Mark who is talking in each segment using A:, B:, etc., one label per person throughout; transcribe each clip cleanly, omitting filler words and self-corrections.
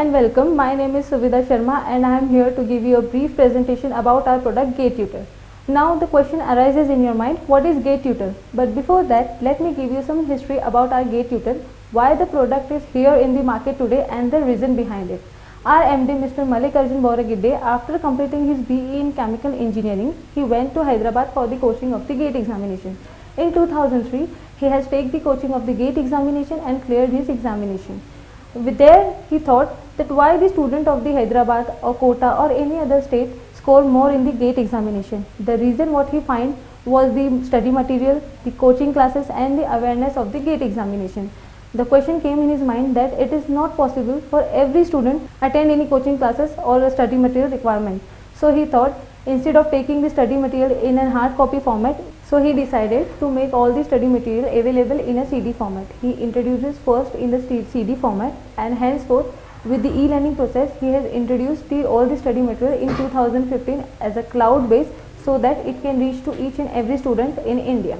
A: and welcome. My name is Suvidha Sharma and I am here to give you a brief presentation about our product GateTutor. Now the question arises in your mind, what is GateTutor? But before that, let me give you some history about our GateTutor, why the product is here in the market today and the reason behind it. Our MD Mr. Mallikarjun Boragide, after completing his BE in Chemical Engineering, he went to Hyderabad for the coaching of the GATE examination. In 2003, he has taken the coaching of the GATE examination and cleared his examination. With there, he thought that why the student of the Hyderabad or Kota or any other state score more in the GATE examination. The reason what he find was the study material, the coaching classes and the awareness of the GATE examination. The question came in his mind that it is not possible for every student attend any coaching classes or a study material requirement. So he thought instead of taking the study material in a hard copy format, so he decided to make all the study material available in a CD format. He introduces first in the CD format and henceforth with the e-learning process he has introduced all the study material in 2015 as a cloud base so that it can reach to each and every student in India.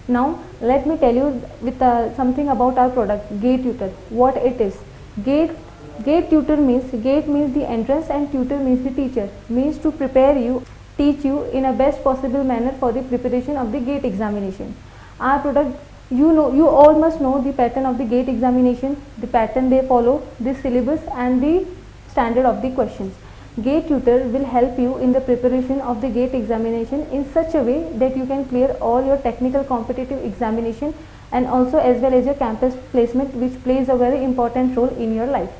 A: Now let me tell you with something about our product GateTutor, what it is. GateTutor means the entrance and tutor means the teacher, means to prepare you, teach you in a best possible manner for the preparation of the GATE examination. Our product, you all must know the pattern of the GATE examination, the pattern they follow, the syllabus and the standard of the questions. GateTutor will help you in the preparation of the GATE examination in such a way that you can clear all your technical competitive examination and also as well as your campus placement, which plays a very important role in your life.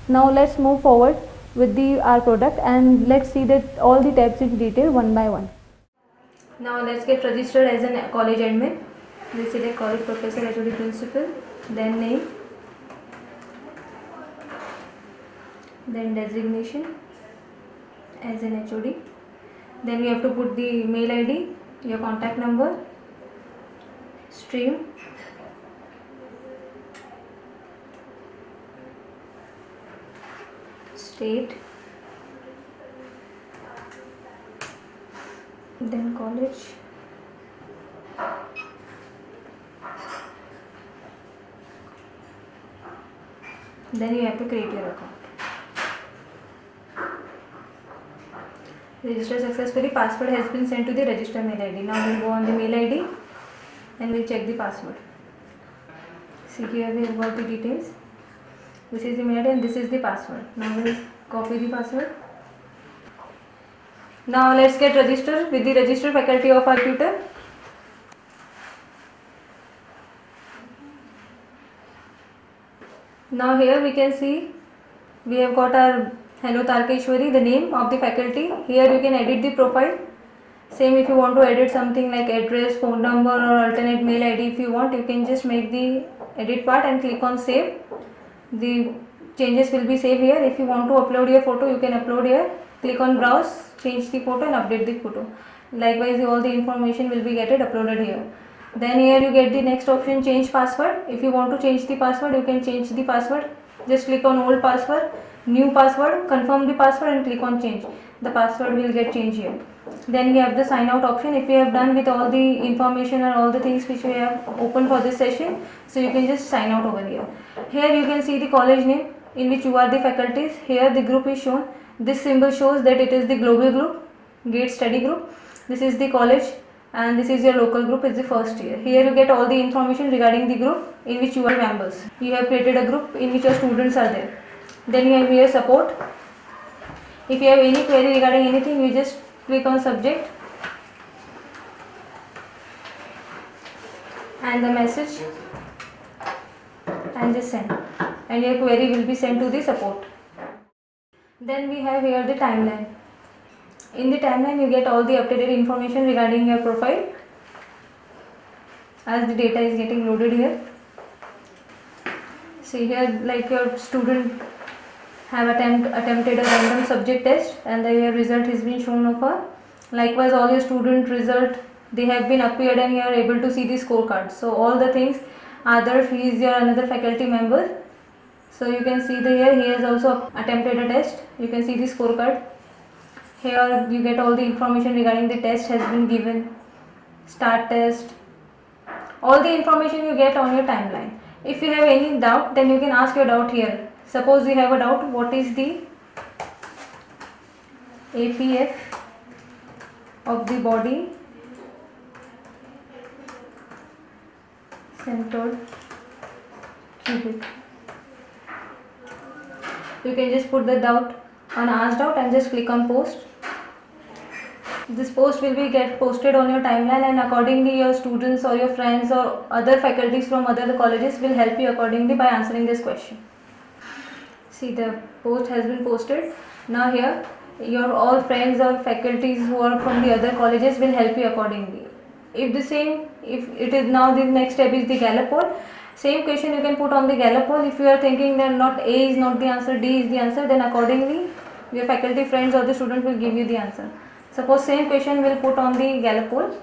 A: Now let's move forward with our product and let's see that all the tabs in detail one by one. Now let's get registered as a college admin. We'll select college professor, HOD principal, then name, then designation as an HOD. Then you have to put the mail ID, your contact number, stream, state, then college, then you have to create your account. Register successfully, password has been sent to the register mail ID. Now we'll go on the mail ID and we'll check the password. See, here we have got the details. This is the mail ID and this is the password. Now we'll copy the password. Now let's get registered with the registered faculty of our tutor. Now here we can see we have got our Hello Tarkeshwari, the name of the faculty. Here you can edit the profile. Same if you want to edit something like address, phone number or alternate mail ID if you want, you can just make the edit part and click on save. The changes will be saved here. If you want to upload your photo, you can upload here. Click on browse, change the photo and update the photo. Likewise, all the information will be uploaded here. Then here you get the next option, change password. If you want to change the password, you can change the password. Just click on old password, new password, confirm the password and click on change. The password will get changed here. Then you have the sign out option. If you have done with all the information or all the things which we have opened for this session, so you can just sign out over here. Here you can see the college name in which you are the faculties. Here the group is shown. This symbol shows that it is the global group, GATE study group. This is the college and this is your local group, it's the first year. Here you get all the information regarding the group in which you are members. You have created a group in which your students are there. Then you have here support. If you have any query regarding anything, you just click on subject and the message and just send, and your query will be sent to the support. Then we have here the timeline. In the timeline you get all the updated information regarding your profile as the data is getting loaded here. See here, like your student have attempted a random subject test and the result has been shown over. Likewise, all your student result, they have been appeared and you are able to see the scorecard. So all the things, either he is your another faculty member, so you can see here he has also attempted a test. You can see the scorecard. Here you get all the information regarding the test has been given, start test, all the information you get on your timeline. If you have any doubt, then you can ask your doubt here. Suppose we have a doubt, what is the APF of the body centered cubic? You can just put the doubt on asked out and just click on post. This post will be get posted on your timeline, and accordingly your students or your friends or other faculties from other colleges will help you accordingly by answering this question. See, the post has been posted. Now here your all friends or faculties who are from the other colleges will help you accordingly. If it is now the next step is the Gallup poll, same question you can put on the Gallup poll. If you are thinking that not A is not the answer, D is the answer, then accordingly your faculty friends or the student will give you the answer. Suppose same question will put on the Gallup poll.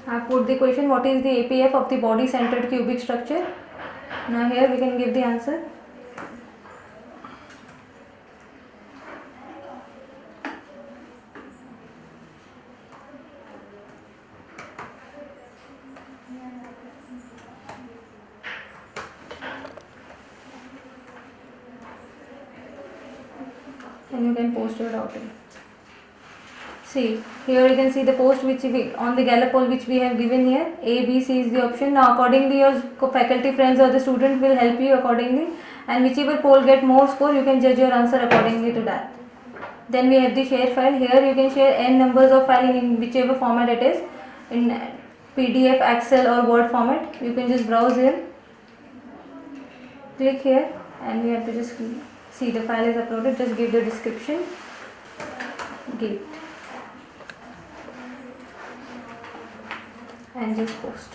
A: I put the question, what is the APF of the body centered cubic structure? Now here we can give the answer. And you can post your doubt in. See, here you can see the post which we on the Gallup poll which we have given here. A, B, C is the option. Now accordingly your faculty friends or the student will help you accordingly, and whichever poll get more score you can judge your answer accordingly to that. Then we have the share file. Here you can share n numbers of file in whichever format it is, in PDF, Excel or Word format. You can just browse here, click here, and we have to just see the file is uploaded. Just give the description, gate, and just post.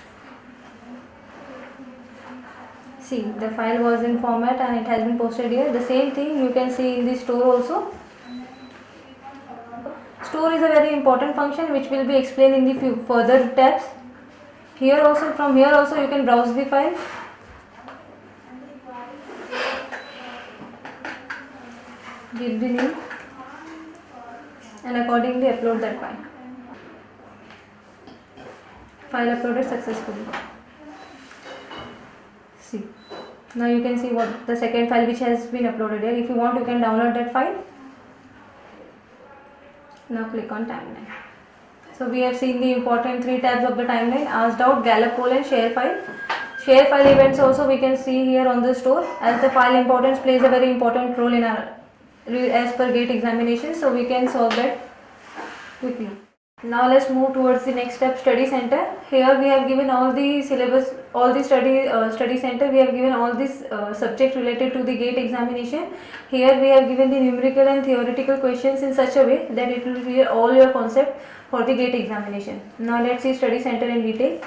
A: See, the file was in format and it has been posted here. The same thing you can see in the store also. Store is a very important function which will be explained in the few further tabs. Here also, from here also you can browse the file. Give the name and accordingly upload that file. File uploaded successfully. See, now you can see what the second file which has been uploaded here. If you want, you can download that file. Now click on timeline. So we have seen the important three tabs of the timeline: asked out, Gallup poll and share file. Share file events also we can see here on the store, as the file importance plays a very important role in our as per GATE examination, so we can solve that quickly. Now let's move towards the next step, study center. Here we have given all the syllabus, all the study center. We have given all these subjects related to the GATE examination. Here we have given the numerical and theoretical questions in such a way that it will clear all your concept for the GATE examination. Now let's see study center in detail.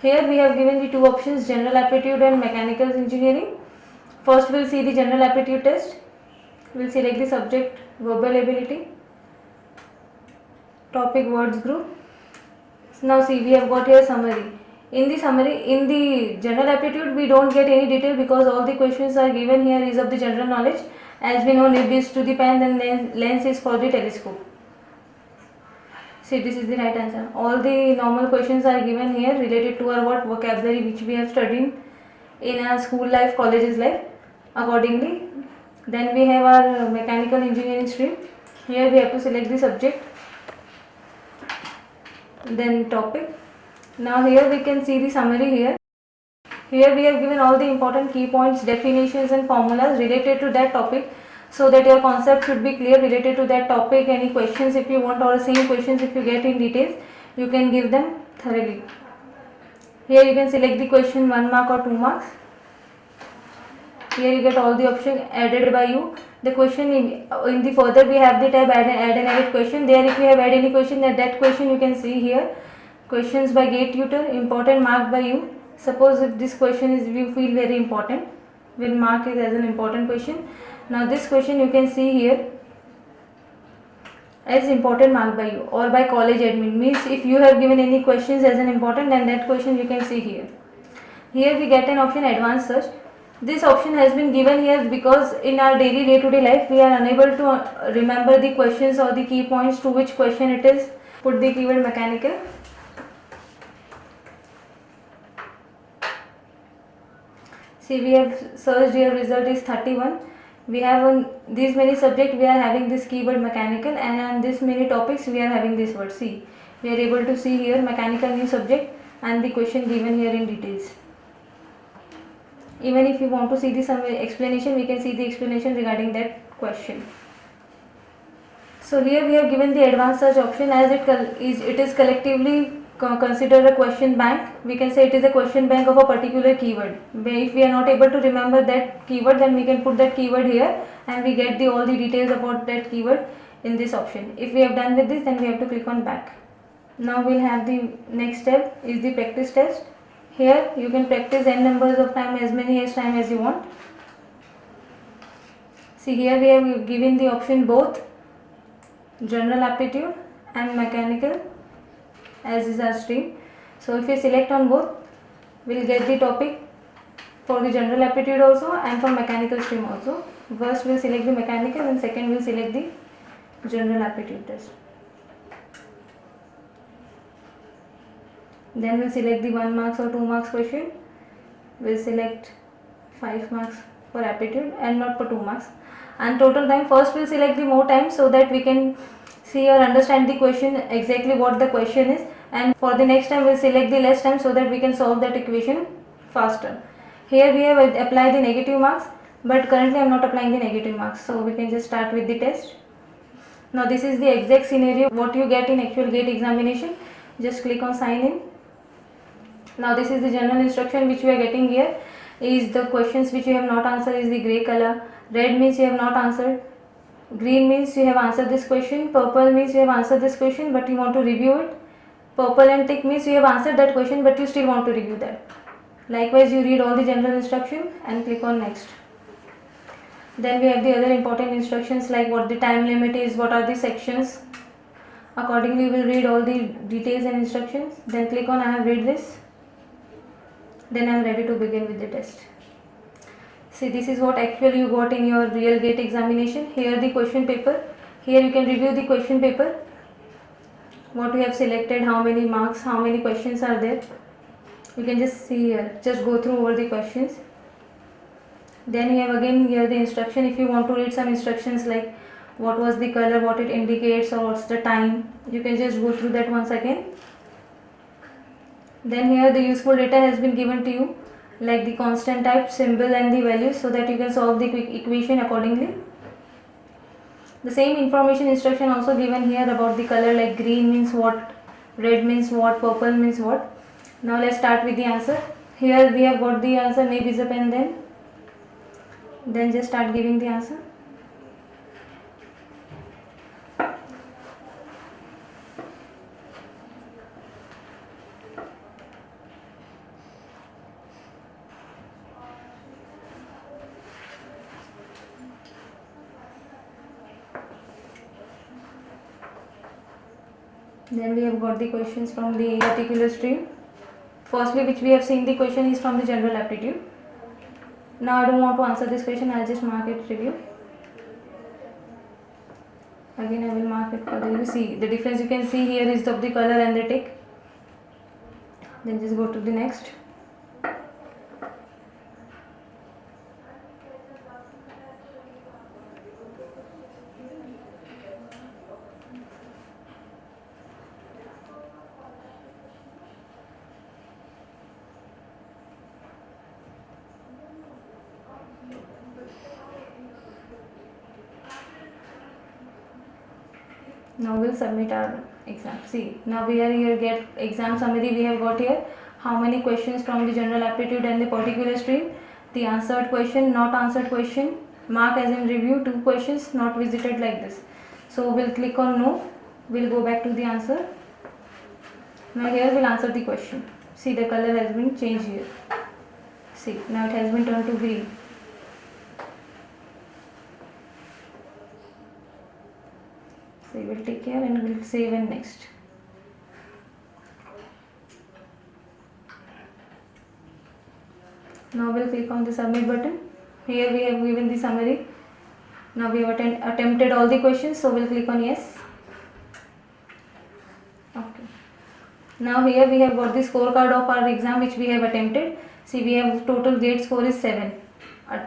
A: Here we have given the two options, general aptitude and mechanical engineering. First we'll see the general aptitude test. We'll select the subject verbal ability, topic words group. Now see, we have got here summary. In the general aptitude we don't get any detail because all the questions are given here is of the general knowledge. As we know, nib is to the pen and lens is for the telescope. See, this is the right answer. All the normal questions are given here related to our vocabulary which we have studied in our school life, colleges life accordingly. Then we have our mechanical engineering stream. Here we have to select the subject, then topic. Now here we can see the summary here. Here we have given all the important key points, definitions and formulas related to that topic, so that your concept should be clear related to that topic. Any questions if you want, or same questions if you get in details, you can give them thoroughly. Here you can select the question 1 mark or 2 marks. Here you get all the options added by you. The question in the further we have the tab add and edit question. There if you have add any question, that question you can see here. Questions by GATE tutor, important, marked by you. Suppose if this question is you feel very important, will mark it as an important question. Now this question you can see here as important, marked by you, or by college admin. Means if you have given any questions as an important, then that question you can see here. Here we get an option advanced search. This option has been given here because in our daily day-to-day life we are unable to remember the questions or the key points to which question it is. Put the keyword mechanical. See, we have searched here, result is 31. We have on these many subjects we are having this keyword mechanical, and on this many topics we are having this word. See, we are able to see here mechanical new subject and the question given here in details. Even if you want to see the some explanation, we can see the explanation regarding that question. So here we have given the advanced search option as it is collectively considered a question bank. We can say it is a question bank of a particular keyword. If we are not able to remember that keyword, then we can put that keyword here and we get all the details about that keyword in this option. If we have done with this, then we have to click on back. Now we'll have the next step is the practice test. Here you can practice n numbers of time, as many time as you want. See, here we have given the option both general aptitude and mechanical as is our stream. So if we select on both, we'll get the topic for the general aptitude also and for mechanical stream also. First we'll select the mechanical and second we'll select the general aptitude test. Then we'll select the 1 marks or 2 marks question. We'll select 5 marks for aptitude and not for 2 marks. And total time, first we'll select the more time so that we can see or understand the question, exactly what the question is, and for the next time we'll select the less time so that we can solve that equation faster. Here we have applied the negative marks, but currently I am not applying the negative marks, so we can just start with the test. Now this is the exact scenario what you get in actual GATE examination. Just click on sign in. Now this is the general instruction which we are getting here. Is the questions which you have not answered is the grey color. Red means you have not answered. Green means you have answered this question. Purple means you have answered this question but you want to review it. Purple and tick means you have answered that question but you still want to review that. Likewise, you read all the general instruction and click on next. Then we have the other important instructions like what the time limit is, what are the sections. Accordingly, you will read all the details and instructions. Then click on I have read this. Then I am ready to begin with the test. See, this is what actually you got in your real GATE examination. Here the question paper. Here you can review the question paper. What we have selected, how many marks, how many questions are there. You can just see here, just go through over the questions. Then you have again here the instruction. If you want to read some instructions like what was the color, what it indicates, or what's the time, you can just go through that once again. Then here the useful data has been given to you like the constant type, symbol and the values so that you can solve the equation accordingly. The same information instruction also given here about the color, like green means what, red means what, purple means what. Now let's start with the answer. Here we have got the answer, nib is a pen, then just start giving the answer. Then we have got the questions from the particular stream. Firstly, which we have seen the question is from the general aptitude. Now I don't want to answer this question, I'll just mark it review. Again I will mark it for the review. See, the difference you can see here is of the color and the tick. Then just go to the next. Now we'll submit our exam. See, now we are here get exam summary. We have got here how many questions from the general aptitude and the particular stream, the answered question, not answered question, mark as in review, 2 questions not visited, like this. So we'll click on no. We'll go back to the answer. Now here we'll answer the question. See, the color has been changed here. See, now it has been turned to green. So we will take care and we'll save and next. Now we'll click on the submit button. Here we have given the summary. Now we have attempted all the questions, so we'll click on yes. Okay. Now here we have got the scorecard of our exam which we have attempted. See, we have total gate score is 7.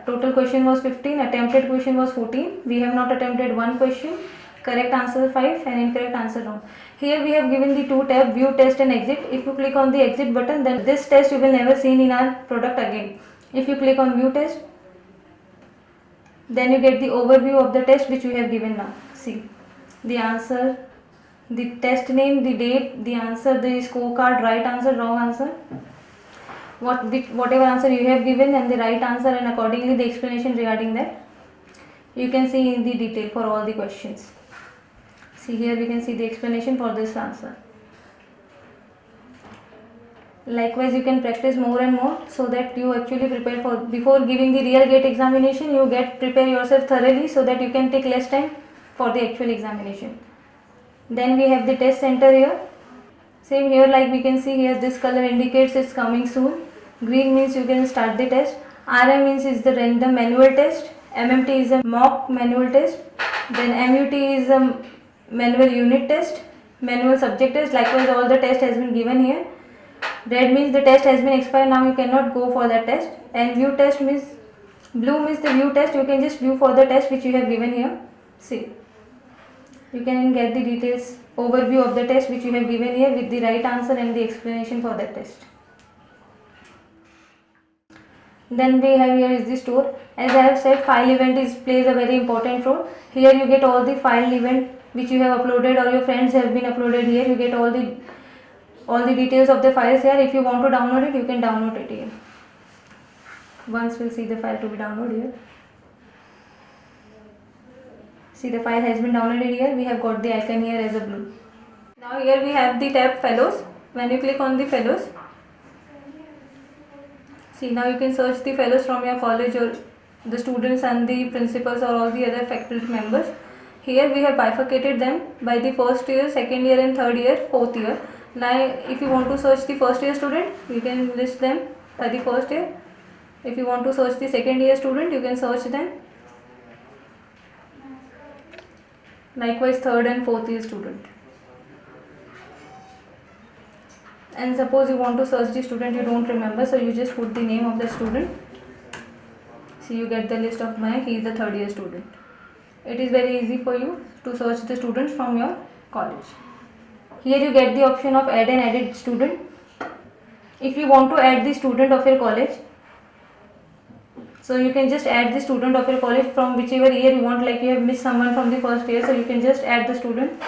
A: Total question was 15, attempted question was 14. We have not attempted one question. Correct answer 5 and incorrect answer wrong. Here we have given the two tab, view test and exit. If you click on the exit button, then this test you will never see in our product again. If you click on view test, then you get the overview of the test which we have given now. See, the answer, the test name, the date, the answer, the scorecard, right answer, wrong answer, whatever answer you have given and the right answer, and accordingly the explanation regarding that. You can see in the detail for all the questions. See, here we can see the explanation for this answer. Likewise, you can practice more and more so that you actually prepare for, before giving the real gate examination, you prepare yourself thoroughly so that you can take less time for the actual examination. Then we have the test center here. Same here, like we can see here, this color indicates it's coming soon. Green means you can start the test. RM means is the random manual test. MMT is a mock manual test. Then MUT is a manual unit test, manual subject test. Likewise, all the test has been given here. Red means the test has been expired, now you cannot go for that test. And view test means, blue means the view test, you can just view for the test which you have given here. See, you can get the details, overview of the test which you have given here with the right answer and the explanation for that test. Then we have here is the store. As I have said, file event plays a very important role. Here you get all the file event which you have uploaded or your friends have been uploaded here. You get all the details of the files here. If you want to download it, you can download it here. Once we'll see the file to be downloaded here. See, the file has been downloaded here. We have got the icon here as a blue. Now here we have the tab fellows. When you click on the fellows, see, now you can search the fellows from your college or the students and the principals or all the other faculty members. Here we have bifurcated them by the first year, second year and third year, fourth year. Now if you want to search the first year student, you can list them by the first year. If you want to search the second year student, you can search them. Likewise, third and fourth year student. And suppose you want to search the student you don't remember, so you just put the name of the student. So you get the list of he is the third year student. It is very easy for you to search the students from your college. Here you get the option of add and edit student. If you want to add the student of your college, so you can just add the student of your college from whichever year you want, like you have missed someone from the first year, so you can just add the student.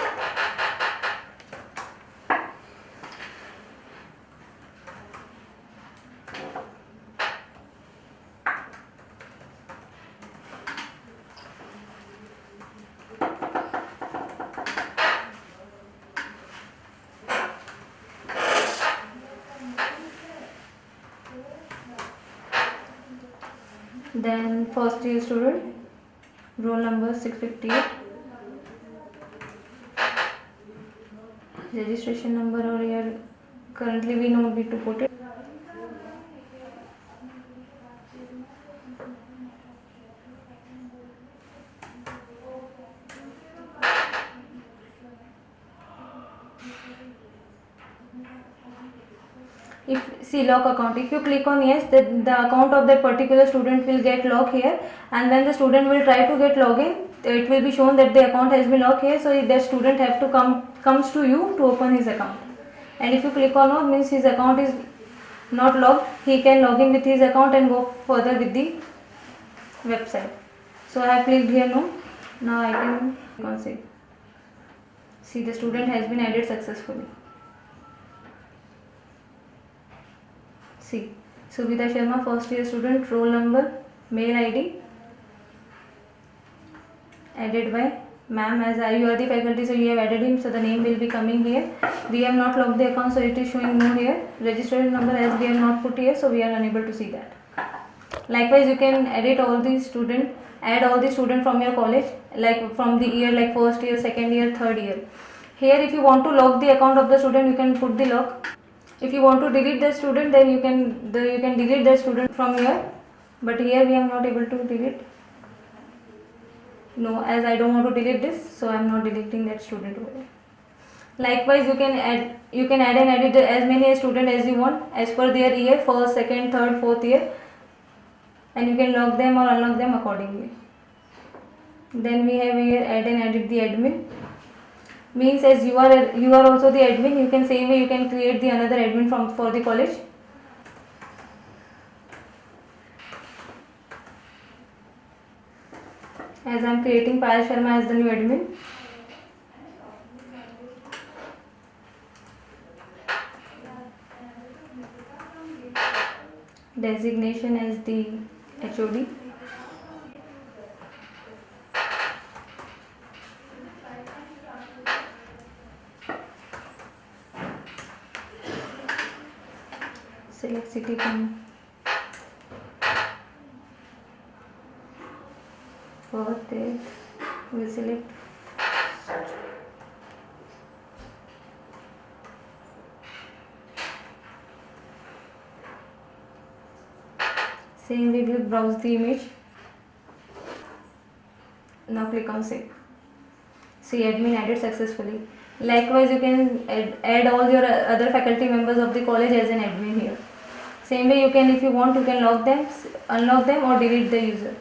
A: Then first year student, roll number 658, registration number, or here currently we don't need to put it. See, lock account. If you click on yes, the account of that particular student will get locked here, and when the student will try to get login, it will be shown that the account has been locked here, so that student have to comes to you to open his account. And if you click on no, means his account is not locked, he can log in with his account and go further with the website. So I have clicked here no. Now I can see. See, the student has been added successfully. See, Subhita Sharma, first year student, roll number, mail ID, added by ma'am. As you are the faculty, so you have added him, so the name will be coming here. We have not logged the account, so it is showing no here. Registration number, as we have not put here, so we are unable to see that. Likewise, you can edit all the student, add all the student from your college, like from the year, like first year, second year, third year. Here if you want to log the account of the student, you can put the log. If you want to delete the student, then you can delete the student from here, but here we are not able to delete. No, as I don't want to delete this, so I am not deleting that student over here. Likewise, you can add and edit as many students as you want as per their year, first, second, third, fourth year, and you can lock them or unlock them accordingly. Then we have here add and edit the admin. Means as you are also the admin, you can same way you can create the another admin for the college. As I am creating Payal Sharma as the new admin. Designation as the HOD. Select city from birth date. We select same way we will browse the image. Now click on save. See, admin added successfully. Likewise, you can add all your other faculty members of the college as an admin here. Same way you can, if you want, you can lock them, unlock them or delete the user.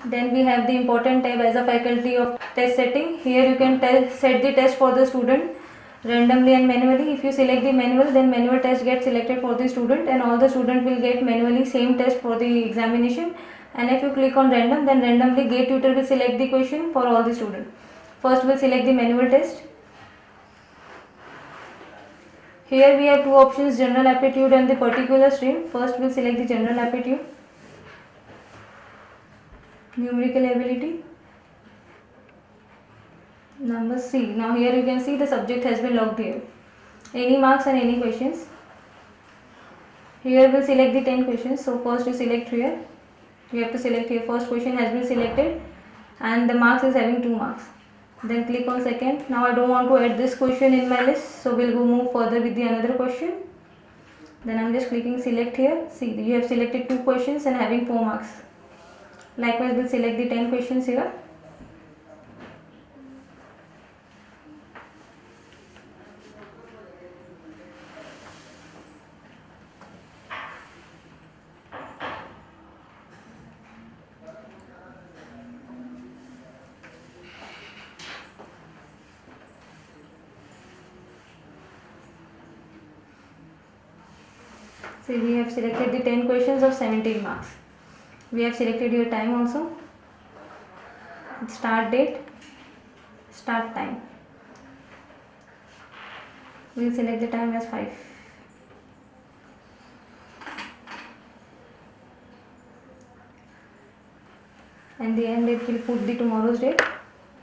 A: Then we have the important tab as a faculty of test setting. Here you can set the test for the student randomly and manually. If you select the manual, then manual test gets selected for the student and all the student will get manually same test for the examination. And if you click on random, then randomly Gate Tutor will select the question for all the students. First we'll select the manual test. Here we have two options, general aptitude and the particular stream. First we'll select the general aptitude. Numerical ability. Number C. Now here you can see the subject has been logged here. Any marks and any questions. Here we'll select the 10 questions. So first you select here. You have to select here. First question has been selected and the marks is having 2 marks. Then click on second. Now I don't want to add this question in my list, so we'll go move further with the another question. Then I'm just clicking select here. See, you have selected 2 questions and having 4 marks. Likewise, we'll select the 10 questions here. See, we have selected the 10 questions of 17 marks. We have selected your time also. Start date, start time. We will select the time as 5. And the end date will put the tomorrow's date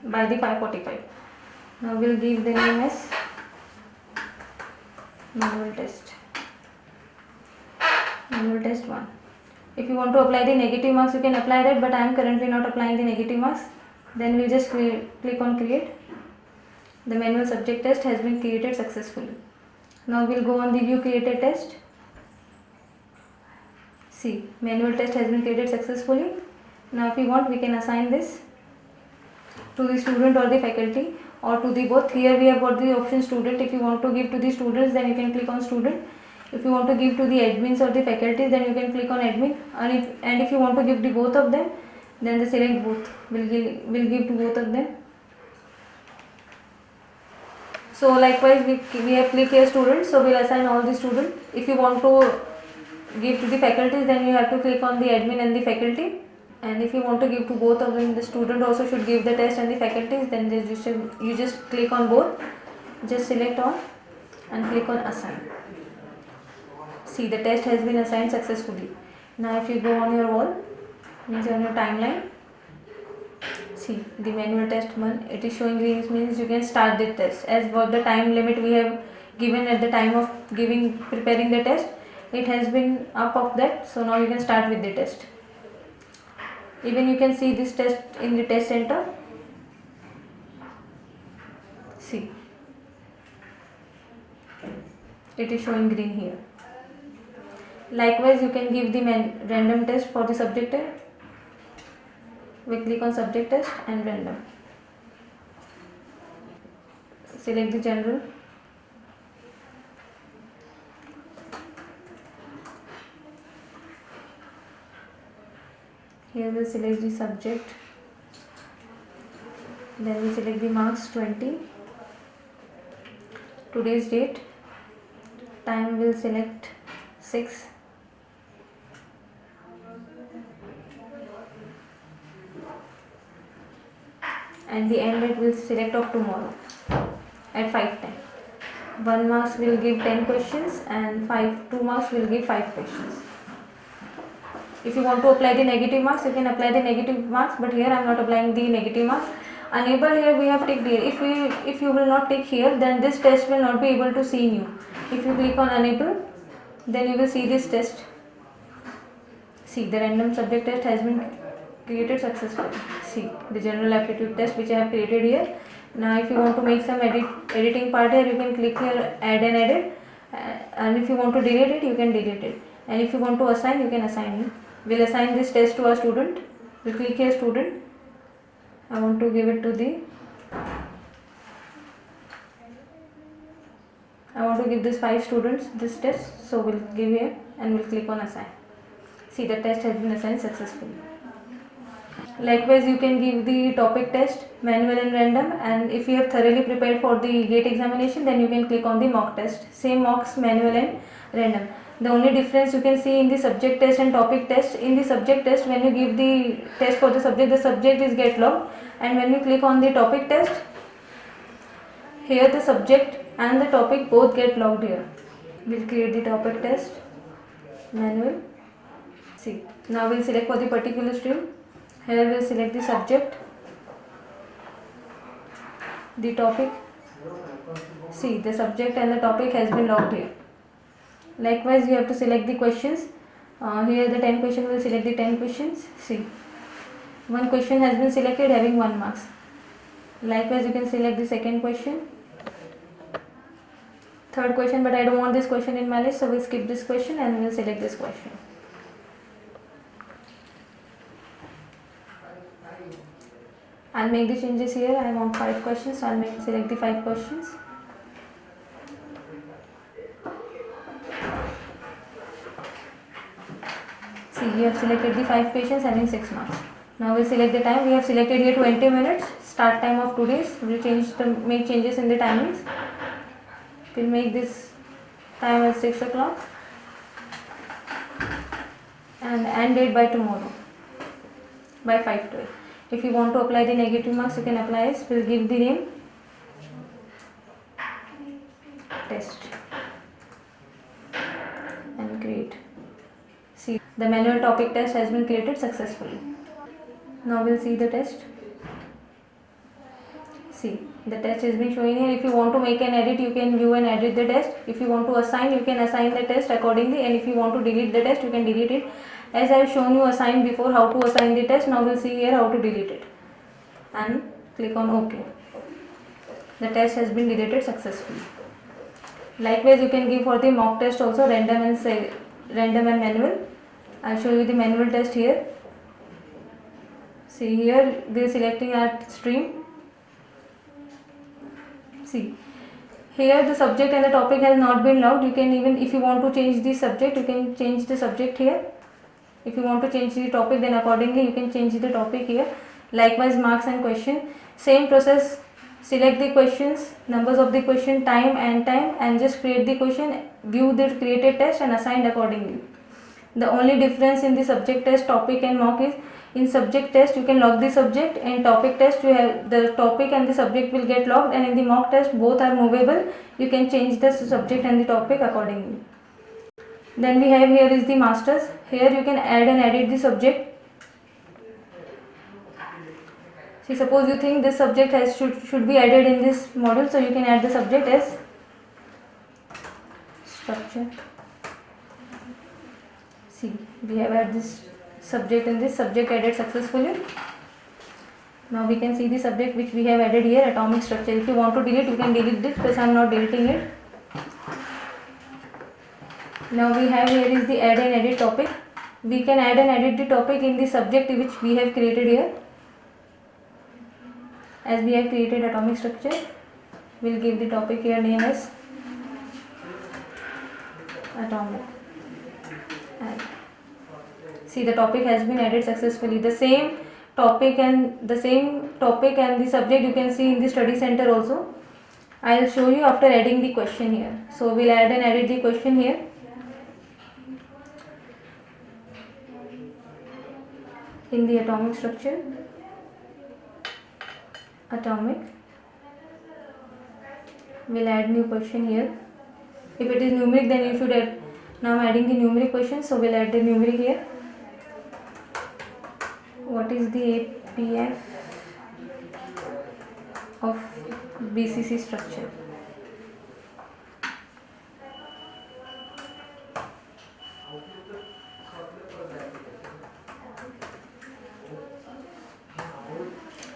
A: by the 5:45. Now we will give the name as manual test. Manual test 1. If you want to apply the negative marks, you can apply that, but I am currently not applying the negative marks. Then we will just click on create. The manual subject test has been created successfully. Now we will go on the view created test. See, manual test has been created successfully. Now if we want, we can assign this to the student or the faculty or to the both. Here we have got the option student. If you want to give to the students, then you can click on student. If you want to give to the admins or the faculties, then you can click on admin. And if you want to give to both of them, then the select both will give to both of them. So likewise, we have click here students, so we'll assign all the students. If you want to give to the faculties, then you have to click on the admin and the faculty. And if you want to give to both of them, the student also should give the test and the faculties, then you just click on both. Just select all and click on assign. See, the test has been assigned successfully. Now if you go on your wall, means on your timeline, see the manual test 1, it is showing green, means you can start the test. As for the time limit we have given at the time of preparing the test, it has been up of that, so now you can start with the test. Even you can see this test in the test center. See, it is showing green here. Likewise, you can give the random test for the subject test. We click on subject test and random. Select the general. Here we'll select the subject. Then we select the marks 20. Today's date. Time will select 6. And the end date will select of tomorrow at 5:10. 1 marks will give 10 questions and 2 marks will give 5 questions. If you want to apply the negative marks, you can apply the negative marks, but here I am not applying the negative marks. Unable, here we have ticked here. If you will not tick here, then this test will not be able to see you. If you click on unable, then you will see this test. See, the random subject test has been created successfully. See, the general aptitude test which I have created here. Now if you want to make some editing part here, you can click here add and edit, and if you want to delete it, you can delete it, and if you want to assign, you can assign it. We'll assign this test to a student. We'll click here student. I want to give it to I want to give this 5 students this test, so we'll give here and we'll click on assign. See, the test has been assigned successfully. Likewise, you can give the topic test, manual and random, and if you have thoroughly prepared for the GATE examination, then you can click on the mock test. Same mocks, manual and random. The only difference you can see in the subject test and topic test, in the subject test, when you give the test for the subject is get logged, and when you click on the topic test, here the subject and the topic both get logged here. We'll create the topic test, manual. See, now we'll select for the particular stream. Here we'll select the subject, the topic. See, the subject and the topic has been logged here. Likewise, you have to select the questions. Here the 10 question will select the 10 questions. See, one question has been selected having 1 marks. Likewise, you can select the second question, third question, but I don't want this question in my list, so we'll skip this question and we'll select this question. I'll make the changes here. I want 5 questions, so I'll select the 5 questions. See, we have selected the 5 questions having 6 marks. Now we'll select the time. We have selected here 20 minutes, start time of today's. We'll make changes in the timings. We'll make this time as 6 o'clock and end date by tomorrow by 5:12. If you want to apply the negative marks, you can apply it. We'll give the name test and create. See, the manual topic test has been created successfully. Now we'll see the test. See, the test has been showing here. If you want to make an edit, you can view and edit the test. If you want to assign, you can assign the test accordingly, and if you want to delete the test, you can delete it. As I have shown you assign before how to assign the test, now we'll see here how to delete it, and click on OK. The test has been deleted successfully. Likewise, you can give for the mock test also random and manual. I'll show you the manual test here. See, here we are selecting our stream. See, here the subject and the topic has not been logged. You can even, if you want to change the subject, you can change the subject here. If you want to change the topic, then accordingly you can change the topic here. Likewise, marks and question, same process. Select the questions, numbers of the question, time, and just create the question, view the created test and assign accordingly. The only difference in the subject test, topic and mock is, in subject test you can log the subject, and topic test you have the topic and the subject will get logged, and in the mock test both are movable. You can change the subject and the topic accordingly. Then we have here is the masters. Here you can add and edit the subject. See, suppose you think this subject should be added in this module, so you can add the subject as structure. See, we have added this subject in this subject added successfully. Now we can see the subject which we have added here, atomic structure. If you want to delete, you can delete this, because I am not deleting it. Now we have here is the add and edit topic. We can add and edit the topic in the subject which we have created here. As we have created atomic structure, we'll give the topic here name as atomic. And see, the topic has been added successfully. The same topic and the subject you can see in the study center also. I'll show you after adding the question here. So we'll add and edit the question here. In the atomic structure, atomic, we'll add new question here. If it is numeric, then you should add. Now I'm adding the numeric question, so we'll add the numeric here. What is the APF of BCC structure?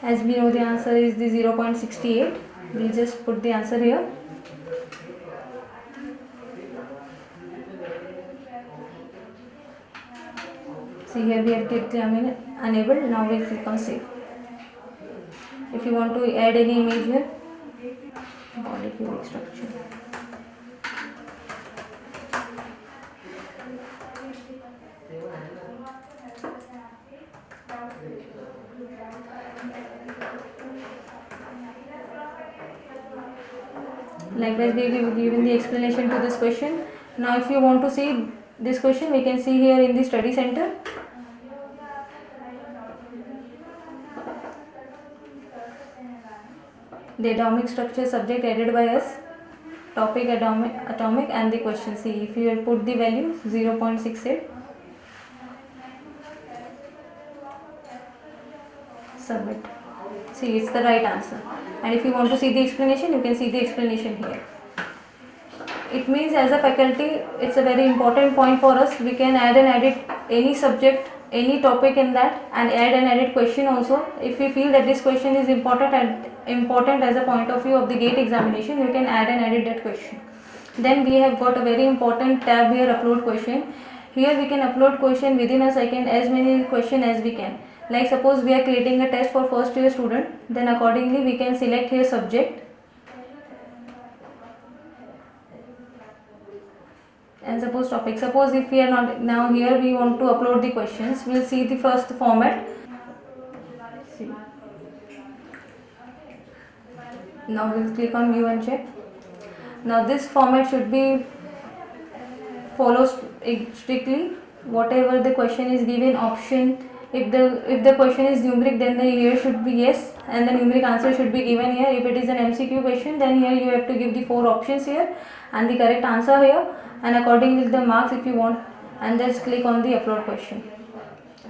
A: As we know, the answer is the 0.68. We'll just put the answer here. See, here we have clicked the enabled. Now we click on save. If you want to add any image here, body cubic structure. Likewise, we have given the explanation to this question. Now if you want to see this question, we can see here in the study center. The atomic structure subject added by us, topic atomic and the question. See, if you put the value 0.68, submit. See, it's the right answer. And if you want to see the explanation, you can see the explanation here. It means as a faculty, it's a very important point for us. We can add and edit any subject, any topic in that, and add and edit question also. If we feel that this question is important as a point of view of the GATE examination, you can add and edit that question. Then we have got a very important tab here, upload question. Here we can upload question within a second, as many question as we can. Like suppose we are creating a test for first year student, then accordingly we can select here subject and suppose topic. Suppose if we are not, now here we want to upload the questions, we'll see the first format. See. Now we'll click on view and check. Now this format should be followed strictly. Whatever the question is given, option. If the question is numeric, then the here should be yes, and the numeric answer should be given here. If it is an MCQ question, then here you have to give the 4 options here and the correct answer here, and accordingly the marks if you want, and just click on the upload question.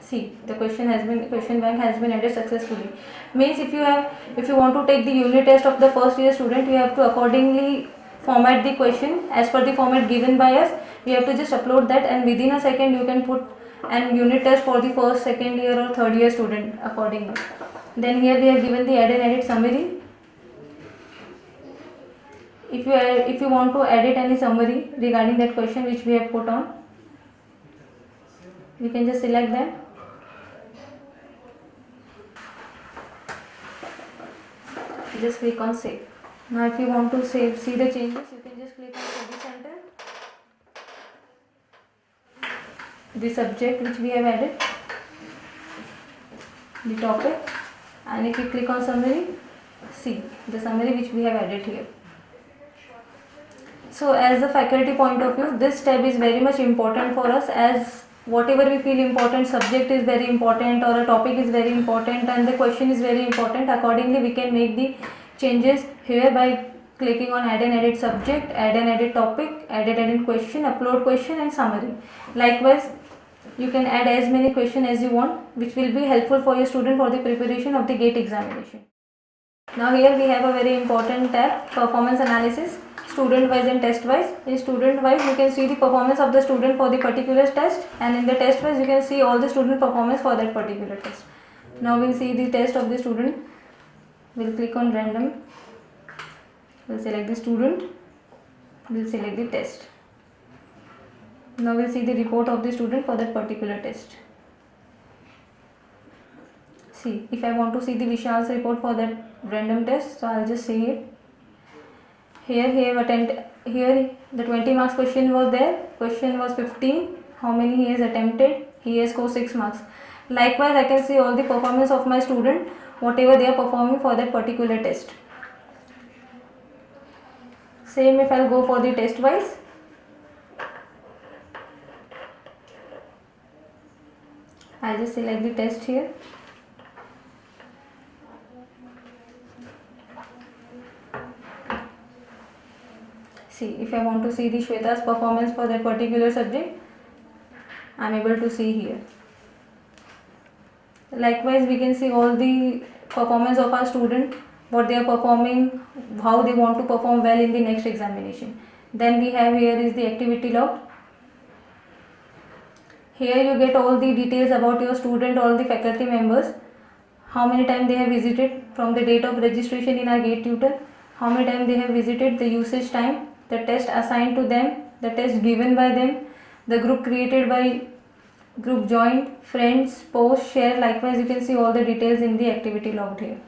A: See, the question bank has been added successfully. Means if you want to take the unit test of the first year student, you have to accordingly format the question as per the format given by us. You have to just upload that, and within a second you can put an unit test for the first, second year or third year student accordingly. Then here we have given the add and edit summary. If you want to edit any summary regarding that question which we have put on, we can just select that. Just click on save. Now if you want to see the changes, you can just click on study center, the subject which we have added, the topic, and if you click on summary, see the summary which we have added here. So as a faculty point of view, this tab is very much important for us, as whatever we feel important, subject is very important or a topic is very important and the question is very important, accordingly we can make the changes here by clicking on add and edit subject, add and edit topic, add and edit question, upload question and summary. Likewise, you can add as many questions as you want, which will be helpful for your student for the preparation of the GATE examination. Now here we have a very important tab, performance analysis, student wise and test wise. In student wise, you can see the performance of the student for the particular test, and in the test wise you can see all the student performance for that particular test. Now we'll see the test of the student. We'll click on random, we'll select the student, we'll select the test. Now we'll see the report of the student for that particular test. See, if I want to see the Vishal's report for that random test, so I'll just say it. Here he have attempted, here the 20 marks question was there, question was 15, how many he has attempted, he has scored 6 marks. Likewise, I can see all the performance of my student, whatever they are performing for that particular test. Same if I'll go for the test wise. I'll just select the test here. See, if I want to see the Shweta's performance for that particular subject, I am able to see here. Likewise, we can see all the performance of our student, what they are performing, how they want to perform well in the next examination. Then we have here is the activity log. Here you get all the details about your student, all the faculty members, how many times they have visited from the date of registration in our GATE tutor, how many times they have visited, the usage time, the test assigned to them, the test given by them, the group created by group joined, friends, post, share. Likewise, you can see all the details in the activity log here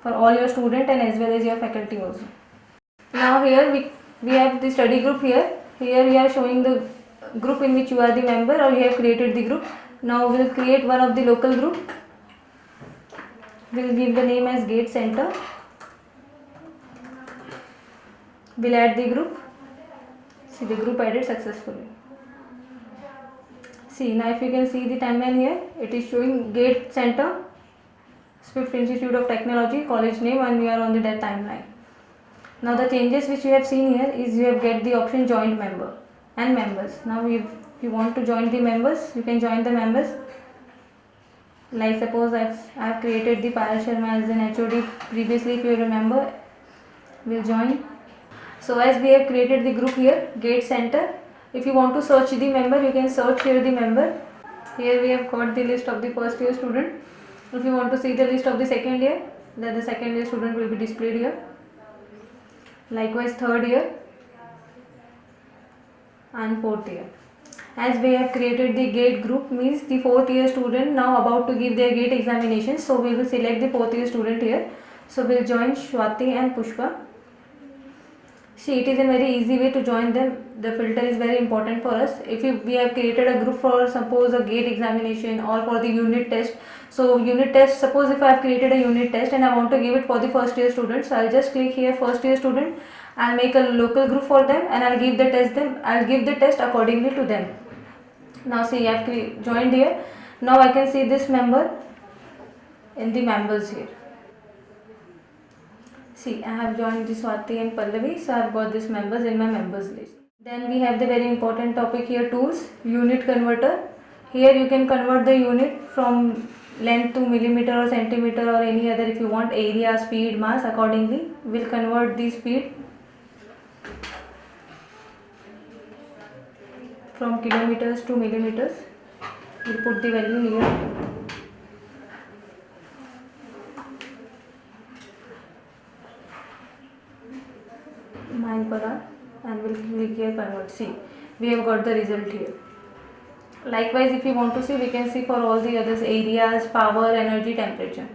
A: for all your student and as well as your faculty also. Now here we have the study group here. Here we are showing the group in which you are the member or you have created the group. Now we will create one of the local group. We will give the name as GATE Center. We will add the group. See, the group added successfully. See, now if you can see the timeline here, it is showing GATE Center, Swift Institute of Technology, college name, and we are on the that timeline. Now the changes which you have seen here is you have get the option joined member and members. Now if you want to join the members, you can join the members. Like suppose I have created the Payal Sharma as an HOD previously, if you remember, will join. So as we have created the group here, GATE Center. If you want to search the member, you can search here the member. Here we have got the list of the first year student. If you want to see the list of the second year, then the second year student will be displayed here. Likewise third year and fourth year. As we have created the GATE group, means the fourth year student now about to give their GATE examination. So we will select the fourth year student here. So we will join Swati and Pushpa. See, it is a very easy way to join them. The filter is very important for us. If we have created a group for suppose a GATE examination or for the unit test. So unit test, suppose if I have created a unit test and I want to give it for the first year students, so I'll just click here first year student. I'll make a local group for them and I'll give the test them. I'll give the test accordingly to them. Now see, I have joined here. Now I can see this member in the members here. See, I have joined the Swati and Pallavi, so I have got these members in my members list. Then we have the very important topic here, tools, unit converter. Here you can convert the unit from length to millimeter or centimeter or any other if you want, area, speed, mass accordingly. We'll convert the speed from kilometers to millimeters. We'll put the value here. Mile per hour and we'll click here convert. See, we have got the result here. Likewise, if you want to see, we can see for all the others, areas, power, energy, temperature.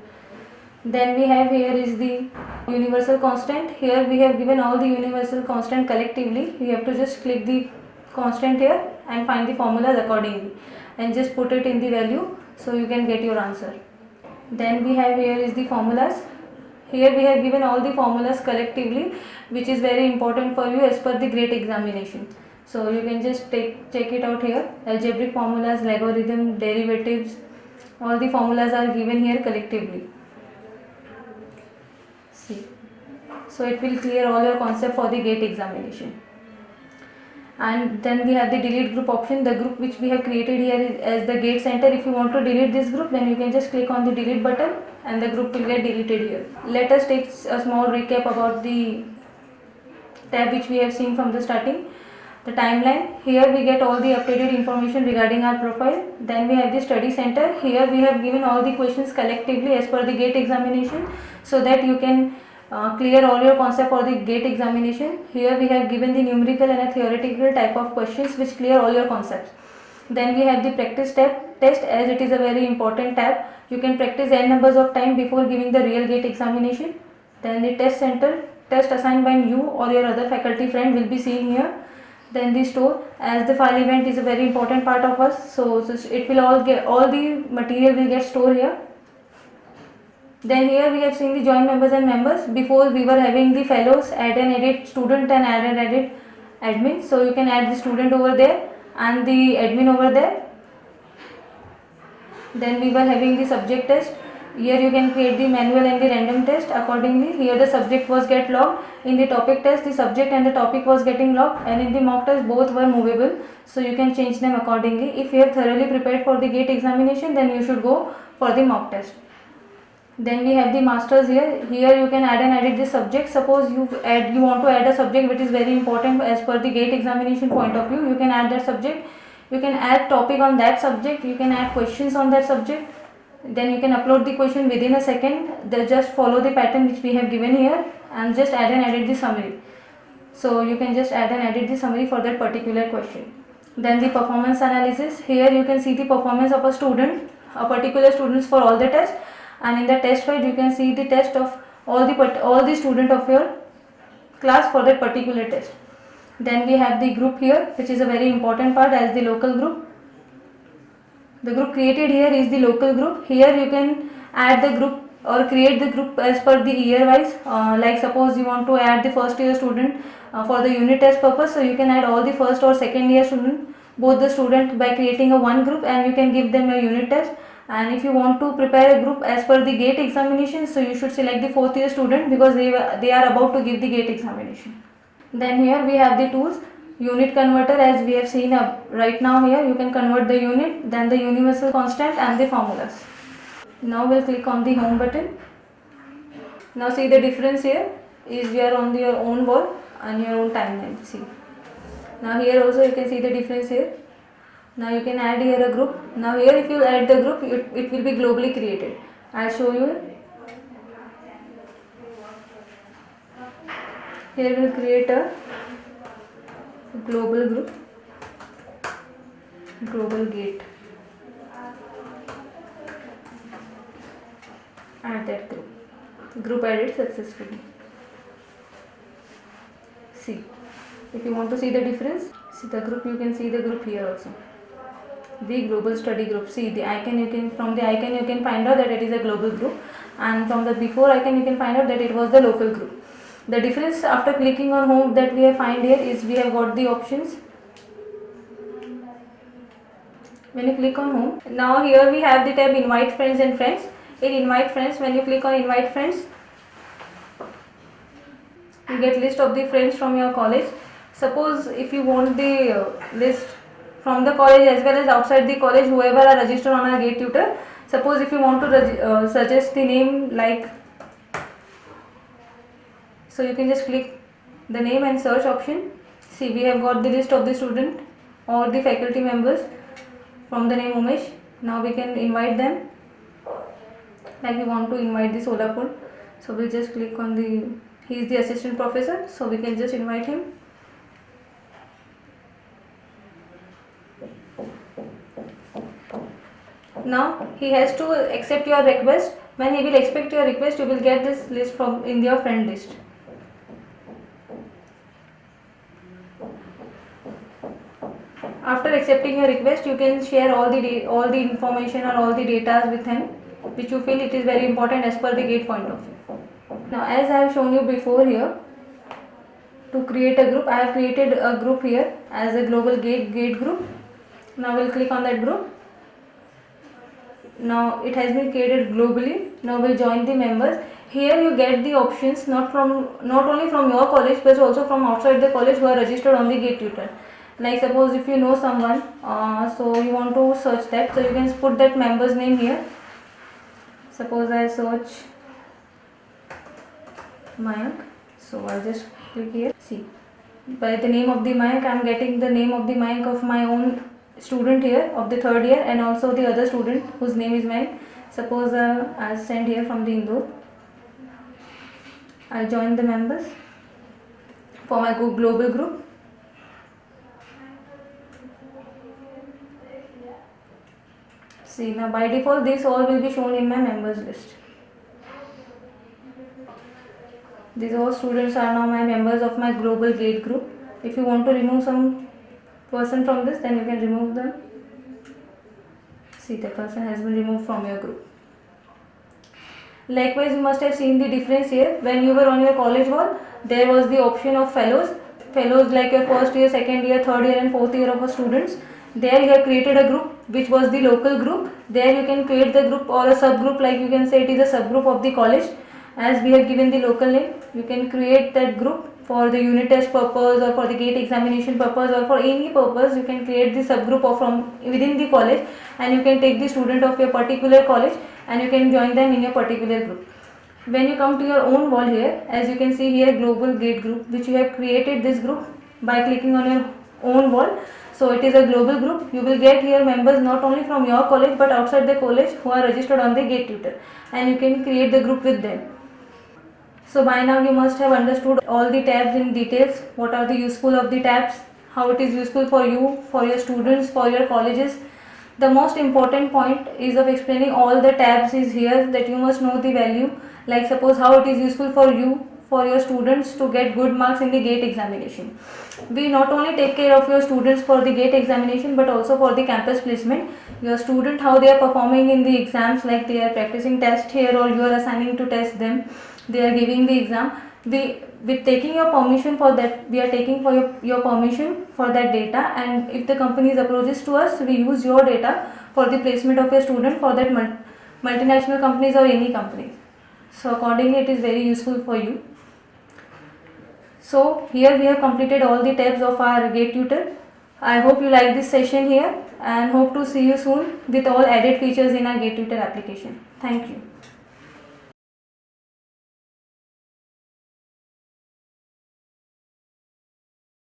A: Then we have here is the universal constant. Here we have given all the universal constant collectively. You have to just click the constant here and find the formulas accordingly and just put it in the value so you can get your answer. Then we have here is the formulas. Here we have given all the formulas collectively, which is very important for you as per the GATE examination. So you can just check it out here. Algebraic formulas, logarithm, derivatives, all the formulas are given here collectively. See, so it will clear all your concept for the GATE examination. And then we have the delete group option. The group which we have created here is as the GATE Center. If you want to delete this group, then you can just click on the delete button and the group will get deleted here. Let us take a small recap about the tab which we have seen from the starting. The timeline, here we get all the updated information regarding our profile. Then we have the study center. Here we have given all the questions collectively as per the GATE examination so that you can clear all your concept for the GATE examination. Here we have given the numerical and a theoretical type of questions which clear all your concepts. Then we have the practice test, as it is a very important tab. You can practice n numbers of time before giving the real GATE examination. Then the test center, test assigned by you or your other faculty friend will be seen here. Then the store, as the file event is a very important part of us, so it will all the material will get stored here. Then here we have seen the joint members and members. Before we were having the fellows, add and edit student and add and edit admin. So you can add the student over there and the admin over there. Then we were having the subject test. Here you can create the manual and the random test accordingly. Here the subject was get logged. In the topic test, the subject and the topic was getting logged, and in the mock test both were movable, so you can change them accordingly. If you are thoroughly prepared for the GATE examination, then you should go for the mock test. Then we have the masters here. Here you can add and edit the subject. Suppose you want to add a subject which is very important as per the GATE examination point of view. You can add that subject. You can add topic on that subject. You can add questions on that subject. Then you can upload the question within a second. Just follow the pattern which we have given here and just add and edit the summary. So you can just add and edit the summary for that particular question. Then the performance analysis. Here you can see the performance of a student, a particular students for all the tests. And in the test file you can see the test of all the student of your class for that particular test. Then we have the group here, which is a very important part as the local group. The group created here is the local group. Here you can add the group or create the group as per the year wise. Like suppose you want to add the first year student for the unit test purpose, so you can add all the first or second year student, both the student, by creating a one group, and you can give them a unit test. And if you want to prepare a group as per the GATE examination, so you should select the fourth year student because they are about to give the GATE examination. Then here we have the tools. Unit converter, as we have seen right now here, you can convert the unit, then the universal constant and the formulas. Now we'll click on the home button. Now see the difference here is you are on your own wall and your own timeline. See. Now here also you can see the difference here. Now you can add here a group. Now here if you add the group, it will be globally created. I'll show you. Here we'll create a global group, global GATE. Add that group added successfully. See, if you want to see the difference, see the group, you can see the group here also, the global study group. See the icon, from the icon you can find out that it is a global group, and from the before icon you can find out that it was the local group. The difference after clicking on home that we have find here is we have got the options. When you click on home, now here we have the tab invite friends and friends. In invite friends, when you click on invite friends, you get list of the friends from your college. Suppose if you want the list from the college as well as outside the college, whoever are registered on a GATE tutor. Suppose if you want to suggest the name, like, so you can just click the name and search option. See, we have got the list of the student or the faculty members from the name Umesh. Now we can invite them. Like we want to invite the Solapur, so we'll just click on he is the assistant professor, so we can just invite him. Now he has to accept your request. When he will accept your request, you will get this list from in your friend list. After accepting your request, you can share all the information or all the data with him, which you feel it is very important as per the GATE point of view. Now, as I have shown you before here, to create a group, I have created a group here as a global GATE group. Now we'll click on that group. Now it has been created globally. Now we'll join the members. Here you get the options not only from your college but also from outside the college who are registered on the GATE tutor. Like suppose if you know someone, so you want to search that, so you can put that member's name here. Suppose I search Mayank, so I'll just click here. See, by the name of the Mayank, I am getting the name of the Mayank of my own student here of the third year, and also the other student whose name is Mayank. Suppose I'll send here from the Indore. I'll join the members for my global group. See, now by default this all will be shown in my members list. These all students are now my members of my global gate group. If you want to remove some person from this, then you can remove them. See, the person has been removed from your group. Likewise, you must have seen the difference here. When you were on your college wall, there was the option of fellows. Fellows like your first year, second year, third year and fourth year of a students. There you have created a group which was the local group. There you can create the group or a subgroup, like you can say it is a subgroup of the college. As we have given the local name, you can create that group for the unit test purpose or for the gate examination purpose or for any purpose. You can create the subgroup of from within the college, and you can take the student of your particular college and you can join them in your particular group. When you come to your own wall here, as you can see here, global gate group, which you have created this group by clicking on your own wall. So it is a global group. You will get here members not only from your college but outside the college who are registered on the Gate Tutor, and you can create the group with them. So by now you must have understood all the tabs in details. What are the useful of the tabs, how it is useful for you, for your students, for your colleges. The most important point is of explaining all the tabs is here, that you must know the value. Like suppose how it is useful for you, for your students to get good marks in the GATE examination. We not only take care of your students for the GATE examination but also for the campus placement. Your student, how they are performing in the exams, like they are practicing test here or you are assigning to test them, they are giving the exam. With taking your permission for that, we are taking for your permission for that data, and if the company approaches to us, we use your data for the placement of your student for that multinational companies or any company. So accordingly it is very useful for you. So here we have completed all the tabs of our Gate Tutor. I hope you like this session here and hope to see you soon with all added features in our Gate Tutor application. Thank you.